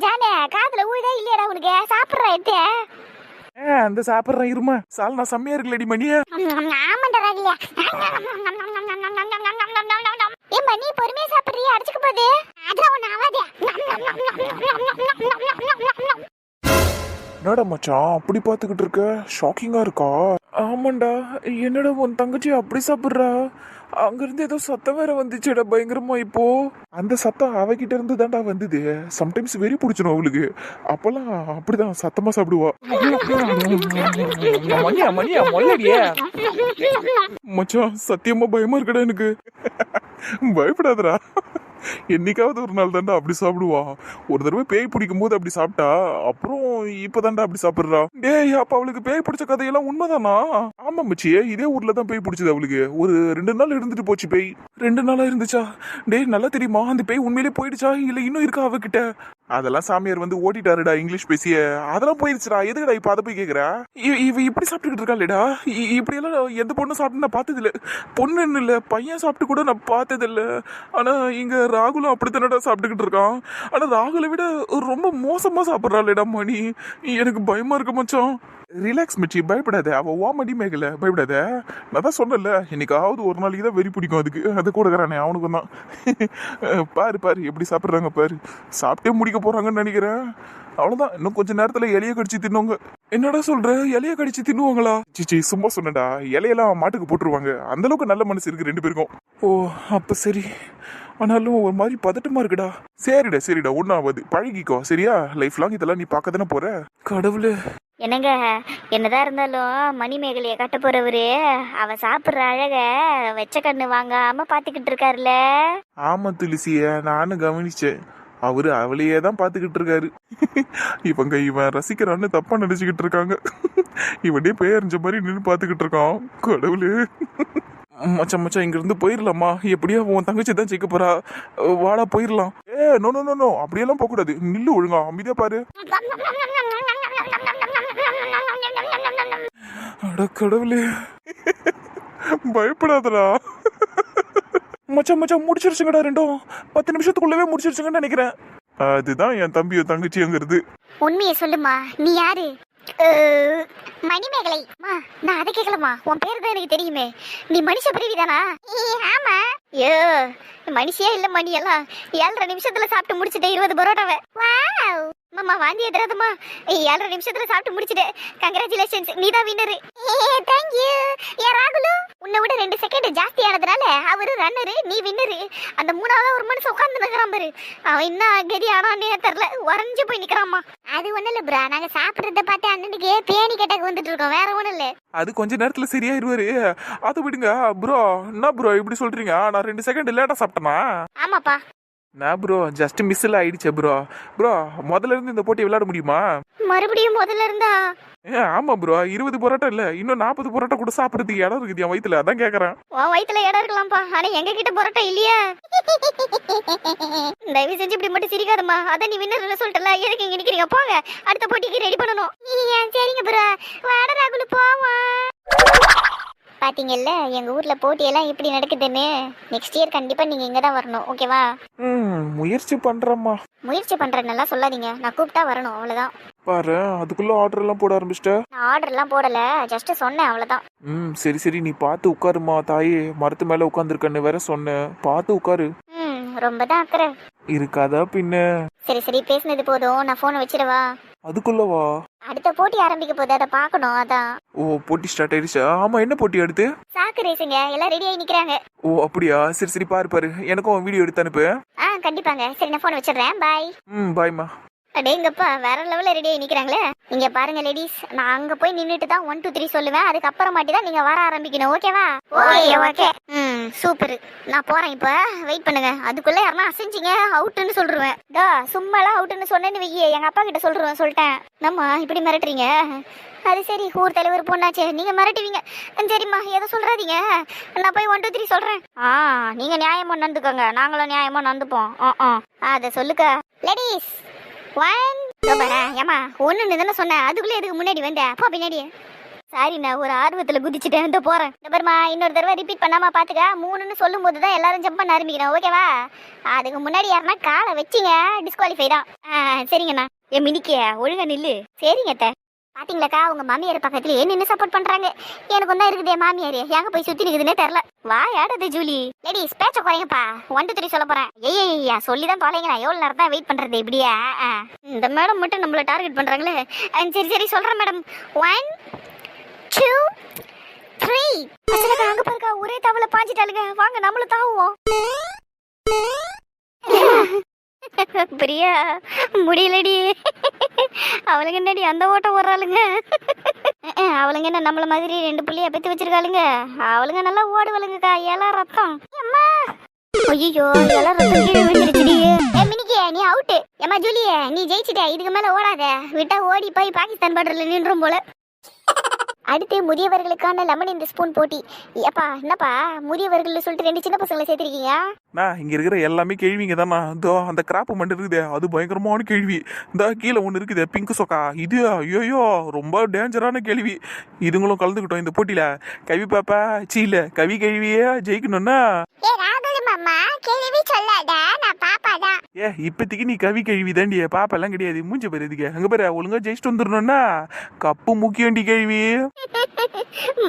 S2: ஜானே, காதுல ஊழுதா இல்லையாடா உனக்கு? சாப்பிடுற எடுத்து.
S1: அந்த சாப்பிடுறேன் இருமா. சால்னா செம்மையா இருக்குல்லடி மணியா.
S2: ஆமாண்டா ராகிலியா. ஏ மணி, பொறுமையா சாப்பிடுறியா? அடிச்சுக்க போகுது. அதெல்லாம் ஒண்ணு ஆகாதே.
S1: என்னடா மச்சான் அப்படி பாத்துக்கிட்டு இருக்க? ஷாக்கிங்கா இருக்கா? ஆமாண்டா. என்னடா உன் தங்கச்சி அப்படி சாப்பிடுறா? அங்கிருந்து ஏதோ சத்தம் வேற வந்துச்சுடா பயங்கரமா. இப்போ அந்த சத்தம் அவகிட்ட இருந்து தான்டா வந்தது. சம்டைம்ஸ் வெறி பிடிச்சிடும் அவளுக்கு. அப்பெல்லாம் அப்படிதான் சத்தமா சாப்பிடுவா. மணியா மணியா மொல்லடியே. மச்சான் சத்தியமா பயமா இருக்கடா எனக்கு. பயப்படாதடா. என்னைக்காவது ஒரு நாள் தாண்டா அப்படி சாப்பிடுவா. ஒரு தடவை பேய் பிடிக்கும் போது அப்படி சாப்பிட்டா, அப்புறம் இப்பதான்டா அப்படி சாப்பிடுறா. டேய், அப்ப அவளுக்கு பேய் பிடிச்ச கதையெல்லாம் உண்மைதானா? ஆமா மச்சியே, இதே ஊர்ல தான் பேய் பிடிச்சது அவளுக்கு. ஒரு 2 நாள் இருந்துட்டு போச்சு பேய். 2 நாளா இருந்துச்சா? டேய் நல்லா தெரியுமா அந்த பேய் உண்மையிலே போயிடுச்சா இல்ல இன்னும் இருக்கா அவகிட்ட? அதெல்லாம் சாமியார் வந்து ஓட்டிட்டாருடா இங்கிலீஷ் பேசிய. அதெல்லாம் போயிருச்சுடா. எதுக்குடா இப்ப அதை போய் கேக்குறா? இவ இப்படி சாப்பிட்டுக்கிட்டு இருக்காளேடா. இப்படி எல்லாம் எந்த பொண்ணும் சாப்பிட்டு நான் பார்த்தது இல்ல. பொண்ணுன்னு இல்ல, பையன் சாப்பிட்டு கூட நான் பார்த்தது இல்ல. ஆனா இங்க ராகுலும் அப்படித்தானடா சாப்பிட்டுக்கிட்டு இருக்கான். ஆனா ராகுலை விட ரொம்ப மோசமா சாப்பிட்றாளேடா மணி. எனக்கு பயமா இருக்கு மச்சான். ரிலாக்ஸ் மச்சி, பயப்படாத. அவ ஓமடி மேகல, பயப்படாத. நான் தான் சொன்னல, என்னைக்காவது ஒரு நாளைக்கு தான் வெறி பிடிக்கும் அதுக்கு. அது கூடக்கிறானே அவனுக்கும் தான். பாரு பாரு எப்படி சாப்பிட்றாங்க பாரு. சாப்பிட்டே முடிக்க போறாங்கன்னு நினைக்கிறேன். அவ்வளவுதான், இன்னும் கொஞ்ச நேரத்துல இலைய கடிச்சு தின்னுவாங்க. என்னடா சொல்ற? இலைய கடிச்சு தின்னுவாங்களா? சிச்சி சும்மா சொன்னடா. இலையெல்லாம் மாட்டுக்கு போட்டுருவாங்க. அந்த அளவுக்கு நல்ல மனசு இருக்கு 2 பேருக்கும். ஓ அப்ப சரி. ஆனாலும் ஒரு மாதிரி பதட்டமா இருக்குடா. சரிடா சரிடா, ஒன்னும் ஆகாது, பழகிக்கோ சரியா? லைஃப் லாங் இதெல்லாம் நீ பார்க்க தானே போற. கடவுளே.
S2: என்னங்க, என்னதான் இருந்தாலும் மணிமேகலைய கட்ட போறவரு அவ சாப்பிடுற அழக வெச்ச கண்ணு வாங்காம பாத்துக்கிட்டு இருக்காருல்ல.
S1: ஆமா துளசிய, நானும் கவனிச்சேன். அவரு அவளையே தான் பாத்துக்கிட்டு இருக்காரு. இவன் ரசிக்கிறான்னு தப்பா நினைச்சுக்கிட்டு இருக்காங்க. இவனே பேரஞ்ச மாதிரி நின்று பாத்துக்கிட்டு இருக்கான். கடவுளே. மச்சான் மச்சான், இங்க இருந்து போயிடலாமா? எப்படியா உன் தங்கச்சி தான் ஜெயிக்க போறா. வாடா போயிடலாம். நோ நோ நோ நோ, அப்படியெல்லாம் போக கூடாது. நில்லு ஒழுங்கா, அமைதியா பாரு. அட கடவுளே. பயப்படாதடா. மச்சான் மச்சான், முடிச்சிருச்சுங்கடா ரெண்டும். 10 நிமிஷத்துக்குள்ளவே முடிச்சிருச்சுங்கன்னு நினைக்கிறேன். அதுதான் என் தம்பியும் தங்கச்சிங்கிறது.
S2: உண்மையை சொல்லுமா, நீ யாரு? மணிமேகலை. நான் அதை கேட்கலமா, உன் பேரு தான் எனக்கு தெரியுமே. நீ மனுஷ பிரிவிதானா? ஆமா. ஐயோ, மனுஷியா இல்ல மணி எல்லாம். 7.5 நிமிஷத்துல சாப்பிட்டு முடிச்சுட்டேன் 20 பரோட்டாவை. மாமா வாந்தி எதிராதமா. 7.5 நிமிஷத்துல சாப்பிட்டு முடிச்சிட்டேன். கங்க்ராச்சுலேஷன்ஸ், நீ தான் வின்னரு. தேங்க்யூ. ஏன் ராகுலு, உன்னை விட 2 செகண்ட் ஜாஸ்தி ஆனதுனால அவரு ரன்னரு, நீ வின்னரு. அந்த 3வது ஒரு மனுஷன் உட்கார்ந்து நிக்கிறான் பாரு, அவன் என்ன கதி ஆனானே தெரியல, உறைஞ்சு போய் நிக்கிறாமா. அது ஒண்ணு இல்ல ப்ரோ, நாங்க சாப்பிடுறத பார்த்து அண்ணனுக்கு பேணி கேட்டாக்கு வந்துட்டு இருக்கோம், வேற ஒண்ணும் இல்ல.
S1: அது கொஞ்ச நேரத்துல சரியாயிருவாரு. அது விடுங்க ப்ரோ. என்ன ப்ரோ இப்படி சொல்றீங்க? நான் 2 செகண்ட் லேட்டா சாப்பிட்டேனா?
S2: ஆமாப்பா.
S1: நான் ப்ரோ ஜஸ்ட் மிஸ்ல ஆயிடுச்சு ப்ரோ. ப்ரோ முதல்ல இருந்து இந்த போட்டி விளையாட முடியுமா?
S2: மறுபடியும் முதல்ல இருந்தா?
S1: ஆமா ப்ரோ, 20 பரோட்டா இல்ல, இன்னும் 40 பரோட்டா கூட சாப்பிடறதுக்கு இடம் இருக்குது என் வயித்துல. அதான் கேக்குறேன்.
S2: உன் வயித்துல இடம் இருக்கலாம்ப்பா, ஆனா எங்க கிட்ட பரோட்டா இல்லையா? தயவு செஞ்சு இப்படி மட்டும் சிரிக்காதம்மா. அதான் நீ வின்னர் சொல்லிட்டல, எதுக்கு இங்க நிக்கிறீங்க? போங்க, அடுத்த போட்டிக்கு ரெடி பண்ணணும். சரிங்க ப்ரோ, வாட ராகுலு போவோம். பாத்தீங்கல்ல எங்க ஊர்ல போட்டியெல்லாம் எப்படி நடக்குதுன்னு. நெக்ஸ்ட் இயர் கண்டிப்பா நீங்க இங்க தான் வரணும், ஓகேவா?
S1: முயற்சி பண்றேம்மா.
S2: முயற்சி பண்றேன்னு சொல்லாதீங்க, நான் கூப்பிட்டா வரணும், அவ்வளவுதான்.
S1: பாரு அதுக்குள்ள ஆர்டர் எல்லாம் போட ஆரம்பிச்சிட்ட.
S2: நான் ஆர்டர்லாம் போடல, ஜஸ்ட் சொன்னேன் அவ்வளவுதான்.
S1: சரி சரி, நீ பார்த்து உட்காருமா தாயே. மரத்து மேல உட்காந்துருக்கன்னு வேற சொன்னேன், பார்த்து உட்காரு.
S2: ரொம்ப தான் அக்கறை
S1: இருக்காதா பின்ன.
S2: சரி சரி, பேசுனது போதும், நான் போனை வச்சிடவா?
S1: அதுக்குள்ளவா?
S2: அடுத்த போட்டி ஆரம்பிக்க போகுது, அதை பார்க்கணும் அதான்.
S1: ஓ, போட்டி ஸ்டார்ட் ஆயிடுச்சா? ஆமா, என்ன போட்டி அடுத்து?
S2: சாக்கு ரேஸுங்க, எல்லாம் ரெடி ஆகி நிக்கிறாங்க.
S1: ஓ அப்படியா, சரி சரி, பாரு பாரு, எனக்கும் வீடியோ எடுத்து அனுப்பு.
S2: கண்டிப்பாங்க. சரி, நான் போன் வச்சிடுறேன், பாய்.
S1: பாய்மா.
S2: அடேங்கப்பா, வேற லெவல்ல ரெடி ஆகி நிக்கிறாங்களே. இங்க பாருங்க லேடிஸ், நான் அங்க போய் நின்னுட்டு தான் 1 2 3 சொல்லுவேன். அதுக்கப்புறமாட்டி தான் நீங்க வர ஆரம்பிக்கணும், ஓகேவா? ஓகே. சூப்பர். நான் போறேன், இப்ப வெயிட் பண்ணுங்க. அதுக்குள்ள யாரா அசைஞ்சிங்க அவுட்னு சொல்றேன். சும்மாலாம் அவுட்னு சொன்னேன்னு வெய்ய, எங்க அப்பா கிட்ட சொல்லிட்டேன். நம்ம இப்படி மிரட்டுறீங்க? அது சரி, ஊர் தலைவர் பொண்ணாச்சே, நீங்க மிரட்டுவீங்க. சரிம்மா, எதை சொல்றாதீங்க, நான் போய் 1 2 3 சொல்றேன். நீங்க நியாயமா நடந்துக்கோங்க, நாங்களும் நியாயமா நடந்துப்போம். அத சொல்லுக்க லேடிஸ். 1 ஏமா ஒண்ணுன்னு தானே சொன்னேன், அதுக்குள்ள எதுக்கு முன்னாடி வந்த? போ பின்னாடி. சாரி, நான் ஒரு ஆர்வத்துல குதிச்சுட்டேன், வந்து போறேன். பாருமா, இன்னொரு தடவை ரிப்பீட் பண்ணாம பாத்துக்க. 3ன்னு சொல்லும் போதுதான் எல்லாரும் ஜம்ப் பண்ண ஆரம்பிக்கணும், ஓகேவா? அதுக்கு முன்னாடி யாருன்னா காலை வச்சிங்க, டிஸ்குவாலிஃபை தான். சரிங்கண்ணா. என் மினிக்கிய ஒழுங்கா நில்லு. சரிங்க அத்தை. பாத்தீங்களாக்கா, உங்க மாமியார் பக்கத்துல நின்று சப்போர்ட் பண்றாங்க. எனக்கு தான் இருக்குதே மாமியார், எங்க போய் சுத்தி நிக்குதுன்னே தெரியல. வாயாடது ஜூலி. லேடிஸ், பேச்ச குறைங்கப்பா. 1 2 3 சொல்ல போறேன். ஐயா சொல்லிதான் தொலைங்க, நான் எவ்வளவு நேரம் தான் வெயிட் பண்றது இப்படியா? இந்த மேடம் மட்டும் நம்மள டார்கெட் பண்றாங்களே. சரி சொல்றேன் மேடம். 1 2 3. அச்சலக்கா, அங்க பாருக்கா, ஒரே தவளை பாஞ்சிட்டாளுங்க. வாங்க நம்மளும் தாவுவோம். பிரியா, முடியலடி. அவளுங்க என்னடி அந்த ஓட்டம் ஓடுறாளுங்க? அவளுங்க என்ன நம்மள மாதிரி 2 புள்ளிய பெத்து வச்சிருக்காளுங்க. அவளுங்க நல்லா ஓடுவாளுங்கக்கா. எல்லாம் ரத்தம். ஐயோ, எல்லாம் ரத்தம் கீழே விழுந்துருச்சுடி. மினிக்கே, நீ அவுட்டு. ஏமா ஜூலியே, நீ ஜெயிச்சிட்ட. இதுக்கு மேல ஓடாத, விட்டா ஓடி போய் பாகிஸ்தான் பார்டர்ல நின்றும் போல. அடுத்து முதியவர்களுக்கான லெமன் இந்த ஸ்பூன் போட்டி. ஏப்பா, என்னப்பா முதியவர்கள் சொல்லிட்டு 2 சின்ன பசங்களை சேர்த்திருக்கீங்க?
S1: இங்க இருக்கிற எல்லாமே கேள்விங்க தானா. இதோ அந்த கிராப் மண்டு இருக்குதே, அது பயங்கரமான கேள்வி. இந்த கீழே ஒண்ணு இருக்குதே, பிங்க் சொக்கா, இது ஐயோ ரொம்ப டேஞ்சரான கேள்வி. இதுங்களும் கலந்துக்கிட்டோம் இந்த போட்டியில. கவி பாப்பா சீல கவி கேள்வியே ஜெயிக்கணும்னா இப்பத்திக்கு நீ கவி கேள்வி தாண்டி. பாப்பா எல்லாம் கிடையாது, மூஞ்ச பேர் இதுக்கு. அங்க பேரு ஒழுங்கா ஜெயிச்சுட்டு வந்துடணும்னா கப்பு முக்கியண்டி கேள்வி.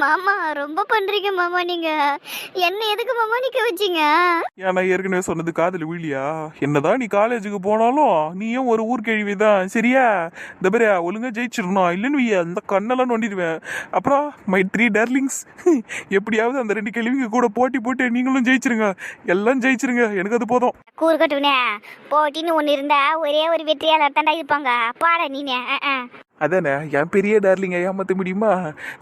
S2: மாமா ரொம்ப பண்றீங்க மாமா, நீங்க என்ன எதுக்கு மாமா நிக்க வச்சீங்க?
S1: ஏன்னா ஏற்கனவே சொன்னது காதல் விழியா? என்னதான் நீ காலேஜுக்கு போனாலும் நீயும் ஒரு ஊர் கேள்விதான், சரியா? இந்த பேரு ஒழுங்கா ஜெயிச்சிடணும், இல்லைன்னு அந்த கண்ணெல்லாம் நோண்டிடுவேன். அப்புறம் மை 3 டார்லிங்ஸ், எப்படியாவது அந்த 2 கேள்விங்க கூட போட்டி போட்டு நீங்களும் ஜெயிச்சிருங்க, எல்லாம் ஜெயிச்சிருங்க, எனக்கு அது போதும்.
S2: கூறுகட்டுனே, போட்டின்னு ஒண்ணு இருந்தா ஒரே ஒரு வெற்றியாளர் தாண்டா இருப்பாங்க. பாட நீனே.
S1: அதானே, என் பெரிய டார்லிங்க ஏமாத்த முடியுமா?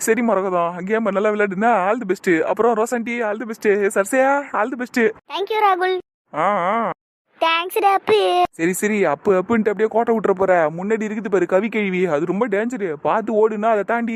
S1: சரி மரகதம், கேம் நல்லா விளையாடுனா ஆல் தி பெஸ்ட். அப்புறம் ரோசன்டி ஆல் தி பெஸ்ட். சர்சையா ஆல் தி பெஸ்ட்.
S2: தேங்க்யூ ராகுல். தேங்க்ஸ் அப்பு.
S1: சரி அப்புன்ட்டு அப்படியே கோட்டை விட்டுற போற. முன்னாடி இருக்குது பாரு கவி கேள்வி, அது ரொம்ப டேஞ்சரு, பார்த்து ஓடுனா அதை தாண்டி.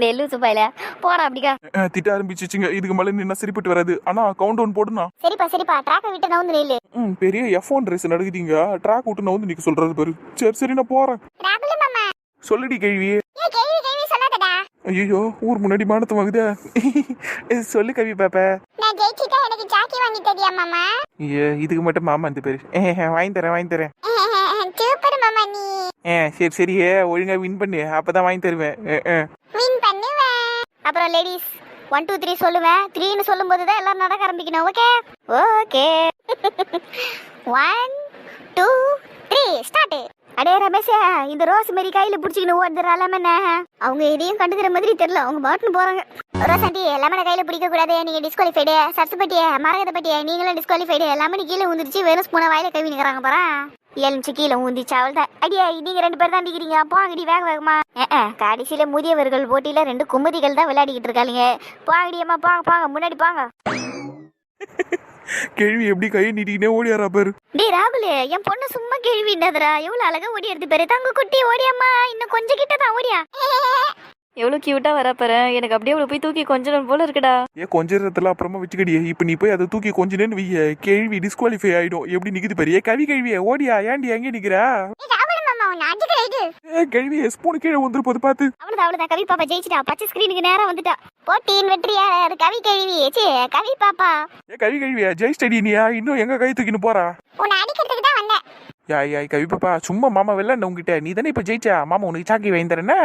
S2: நெல்லு சுப்பாயில போடா அப்படிக்கா.
S1: திட்ட ஆரம்பிச்சிச்சுங்க, இதுக்கு மேல நின்னா சரிப்பட்டு வராது. ஆனா கவுண்ட் டவுன் போடுனா.
S2: சரிப்பா ட்ராக் விட்டு நவுந்து நெல்லு.
S1: பெரிய F1 ரேஸ் நடக்குதுங்க, ட்ராக் விட்டு நவுந்து நிக்க சொல்றது பாரு. சரி நான் போறேன்.
S2: ராகுல் மாமா
S1: சொல்லுடி கேள்வி.
S2: கேள்வி சொல்லாதடா.
S1: ஐயோ, ஊர் முன்னாடி மானத்து வாங்குதே. சொல்லு கவி பாப்பா.
S2: நான் ஜெயிச்சிட்டா எனக்கு ஜாக்கி வாங்கி தரியா மாமா?
S1: இதுக்கு மட்டும் மாமா அந்த பேரு. வாங்கி தரேன்.
S2: சூப்பர் மாமா நீ.
S1: சரி ஒழுங்கா வின் பண்ணு, அப்பதான் வாங்கி தருவேன்.
S2: வின் பண்ணுவேன். அப்புறம் லேடிஸ் 1 2 3 சொல்லுவேன். 3ன்னு சொல்லும்போது தான் எல்லாரும் நடக்க ஆரம்பிக்கணும், ஓகே? 1 2 3 ஸ்டார்ட். அடே ரமேஷ், இந்த ரோஸ் மாரி கையில புடிச்சிக்கின்னு ஓடுறாலாமண்ணே. அவங்க எதையும் கண்டுக்கிற மாதிரி தெரியல, அவங்க பாட்டுன்னு போறாங்க. ரோசாண்டி, லெமனை கையில பிடிக்க கூடாது, நீங்க டிஸ்குவாலிஃபைடு. சரசுப்பட்டிய மரகதப்பட்டிய நீங்களும் டிஸ்குவாலிஃபைடு. லெமன் கீழே ஊந்துருச்சு, வெறும் ஸ்பூனை வாயில கவி நிக்கிறாங்க பாரா. எலுமிச்சு கீழே ஊந்திச்சு, அவள் தான். அடியா, நீங்க 2 பேர் தான் அடிக்கிறீங்க, போங்கடி வேகமா. கடைசியில முதியவர்கள் போட்டியில 2 குமரிகள் தான் விளையாடிக்கிட்டு இருக்காளுங்க. போங்கடியம்மா, போங்க முன்னாடி போங்க.
S1: கேள்வி எப்படி கையை நீட்டிக்கிட்டே ஓடியாரா பாரு.
S2: டேய் ராகுல், என் பொண்ணு சும்மா கேள்வி என்னதுடா, எவ்வளவு அழகா ஓடி எடுத்து பாரு. தங்க குட்டி ஓடியாம்மா, இன்னும் கொஞ்சம் கிட்ட தான் ஓடியா.
S3: எவ்வளவு கியூட்டா வரப்பாரு. எனக்கு அப்படியே அவளை போய் தூக்கி கொஞ்சம் போல இருக்குடா.
S1: கொஞ்ச நேரத்துல அப்புறமா வச்சுக்கடியே. இப்ப நீ போய் அதை தூக்கி கொஞ்ச நேரம் வைய, கேள்வி டிஸ்குவாலிஃபை ஆயிடும். எப்படி நிக்குது பாரு. கவி கேள்விய ஓடியா, ஏன்டி எங்க நிக்கிறா? கேள்வி ஸ்பூன் கீழே வந்துரு போது பாத்து.
S2: அவ்வளவுதான் கவி பாப்பா ஜெயிச்சிட்டா. பச்சை ஸ்கிரீனுக்கு நேரா வந்துட்டா. போட்டியின் வெற்றியாளர் கவி கேள்வி. கவி பாப்பா.
S1: கவி கேள்வியா ஜெயிச்சிட்டடி. நீயா இன்னும் எங்க கை தூக்கின்னு போறா?
S2: உன்னை அடிக்கிறதுக்கு தான் வந்தேன்.
S1: யாய் யாய் கவி பாப்பா சும்மா மாமா வெள்ளாண்ட உங்ககிட்ட நீ தானே இப்ப ஜெயிச்சா மாமா உனக்கு சாக்கி வாங்கி தரேன்னா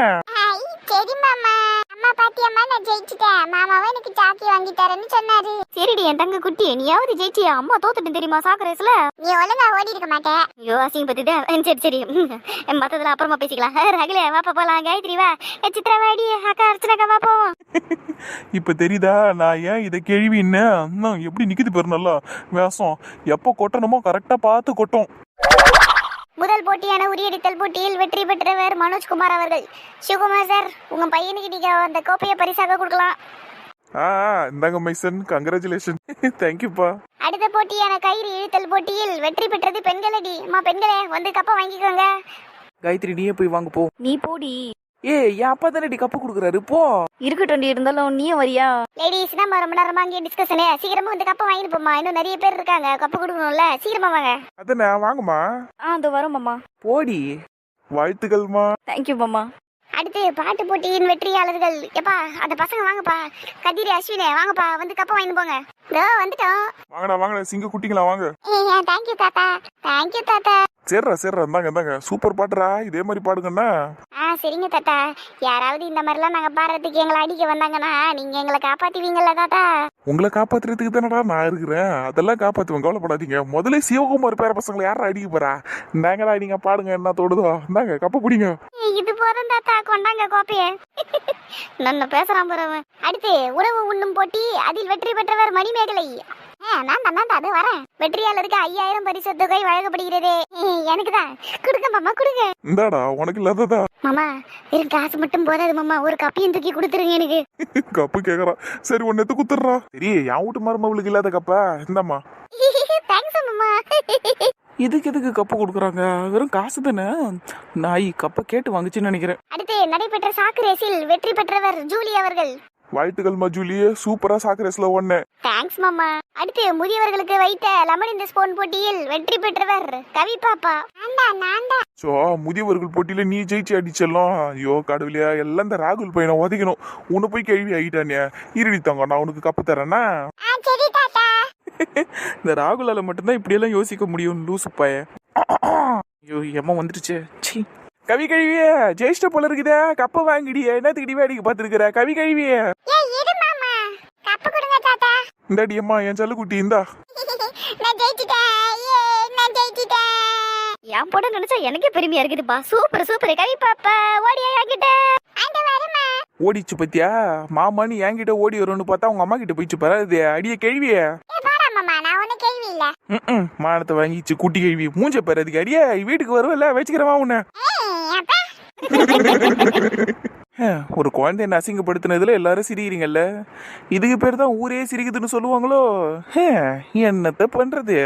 S2: சரி மாமா அம்மா பாத்தியம்மா நான் ஜெயிச்சிட்டேன் மாமாவை எனக்கு சாக்கி வாங்கி தரேன்னு சொன்னாரு சரிடி என் தங்க குட்டி நீயாவது ஜெயிச்சியா அம்மா தோத்துட்டு தெரியுமா சாக்கு ரேஸ்ல நீ ஒழுங்கா ஓடி இருக்க மாட்டேன் ஐயோ அசிங்க பத்திதான் சரி சரி மத்ததெல்லாம் அப்புறமா பேசிக்கலாம் ரகுலே வாப்பா போலாம் காயத்ரி வா சித்ரா வாடி அக்கா அர்ச்சனாக்கா வா போவோம்
S1: இப்ப தெரியுதா நான் ஏன் இதை கேள்வின்னு எப்படி நிக்குது பாரு நல்லா வேஷம் எப்போ கொட்டணுமோ கரெக்டா பார்த்து கொட்டும்.
S2: முதல் போட்டியான உரியடித்தல் போட்டியில் வெற்றி பெற்றவர் மனோஜ்குமார் அவர்கள். சிவகுமார் சார் உங்க பையனுக்கு நீங்க அந்த கோப்பையை பரிசாக கொடுக்கலாம்.
S1: இந்தாங்க மைசன் கங்க்ராச்சுலேஷன் தேங்க்யூப்பா.
S2: அடுத்த போட்டியான கயிறு இழுத்தல் போட்டியில் வெற்றி பெற்றது பெண்களடி. பெண்களே வந்து கப்பை வாங்கிக்கோங்க.
S1: காயத்ரி நீயே போய் வாங்க போ.
S3: நீ போடி.
S1: என் அப்பா தானே கப்பு கொடுக்குறாரு போ.
S3: இருக்கட்டும் இருந்தாலும் நீயும் வரியா?
S2: லேடிஸ் நம்ம ரொம்ப நேரமா அங்கே டிஸ்கஷனே சீக்கிரமா வந்து கப்பை வாங்கிட்டு போமா. இன்னும் நிறைய பேர் இருக்காங்க கப்பு கொடுக்கணும்ல சீக்கிரமா வாங்க.
S1: அதானே வாங்கம்மா.
S3: அந்த வரோம் மாமா.
S1: போடி. வாழ்த்துக்கள்மா.
S3: தேங்க்யூ மாமா.
S2: அடுத்து பாட்டு போட்டியின் வெற்றியாளர்கள். எப்பா அந்த பசங்க வாங்கப்பா. கதிரி அஸ்வினே வாங்கப்பா வந்து கப்பை வாங்கிட்டு போங்க. இதோ வந்துட்டோம்.
S1: வாங்கடா சிங்க குட்டிங்களா வாங்க.
S2: தேங்க்யூ தாத்தா. தேங்க்யூ தாத்தா.
S1: சரிடா இந்தாங்க சூப்பர் பாட்டுறா இதே மாதிரி பாடுங்கண்ணா.
S2: சரிங்க தாத்தா. யாராவது இந்த மாதிரிலாம் நாங்க பாடுறதுக்கு எங்களை அடிக்க வந்தாங்கன்னா நீங்க எங்களை காப்பாத்துவீங்கல்ல தாத்தா?
S1: உங்களை காப்பாத்துறதுக்கு தானடா நான் இருக்கிறேன். அதெல்லாம் காப்பாத்துவேன் கவலைப்படாதீங்க. முதல்ல சிவகுமார் பேர பசங்களை யாரும் அடிக்க போறா? இந்தாங்கடா நீங்க பாடுங்க என்ன தோடுதோ. இந்தாங்க கப்ப பிடிங்க.
S2: இது போதும் தாத்தா கொண்டாங்க கோப்பைய. நல்ல பேசுறான் போறவன். அடுத்து உணவு உண்ணும் போட்டி அதில் வெற்றி பெற்றவர் மணிமேகலை. நான் அது வரேன். வெற்றியாளருக்கு 5000 பரிசு தொகை வழங்கப்படுகிறது. எனக்கு தான் கொடுங்க மாமா கொடுங்க.
S1: இந்தாடா உனக்கு இல்லாததா?
S2: மாமா வெறும் காசு மட்டும் போதாது மாமா, ஒரு கப்பையும் தூக்கி கொடுத்துருங்க எனக்கு.
S1: கப்பு கேக்குறா. சரி ஒன்னு எடுத்து குத்துறா. சரி என் வீட்டு மருமகளுக்கு இல்லாத கப்பா இந்தாம்மா.
S2: தேங்க்ஸ் மாமா.
S1: எதுக்கு கப்பு கொடுக்குறாங்க? வெறும் காசு தானே. நாய் கப்பை கேட்டு வாங்குச்சுன்னு நினைக்கிறேன்.
S2: அடுத்து நடைபெற்ற சாக்கு ரேஸில் வெற்றி பெற்றவர் ஜூலி அவர்கள்.
S1: வாழ்த்துக்கள் மஜூலியே சூப்பரா சாக்கு ரேஸ்ல ஒண்ணு.
S2: தேங்க்ஸ் மாமா. அடுத்து முதியவர்களுக்கு வைத்த லெமன் இந்த ஸ்பூன் போட்டியில் வெற்றி பெற்றவர் கவி பாப்பா.
S1: சோ முதியவர்கள் போட்டியில நீ ஜெயிச்சு அடிச்சலாம். ஐயோ கடவுளியா எல்லாம் இந்த ராகுல் பையனை உதைக்கணும். உன்னை போய் கேள்வி ஆகிட்டானே. இருடித்தாங்க நான் உனக்கு கப்பு தரேன்னா. இந்த ராகுலால மட்டும்தான் இப்படி எல்லாம் யோசிக்க முடியும் லூசு பையன். ஐயோ எம்ம வந்துருச்சு. சி கவி கழுவிய ஜெயிச்சிட்ட போல இருக்குதே. கப்ப வாங்கிடிய என்னத்துக்கு வேடிக்கை பார்த்துருக்குற கவி கழுவிய. இந்தாடி அம்மா என் செல்ல குட்டி இந்தா.
S2: என் போட நினைச்சா எனக்கே பெருமையா இருக்குதுப்பா. சூப்பர் கவி பாப்பா ஓடியா என்கிட்ட.
S1: ஓடிச்சு பத்தியா மாமான்னு என்கிட்ட ஓடி வரும்னு பார்த்தா உங்க அம்மா கிட்ட போயிச்சு பராது அடிய கேள்விய. மானத்தை வாங்கிச்சு குட்டி கேள்வி மூஞ்ச பெறதுக்கு அடிய வீட்டுக்கு வருவல வச்சுக்கிறவா உன்ன. ஒரு குழந்தைய அசிங்கப்படுத்தினதுல எல்லாரும் சிரிக்கிறீங்கல்ல. இதுக்கு பேர் தான் ஊரே சிரிக்குதுன்னு சொல்லுவாங்களோ. என்னத்த பண்றது.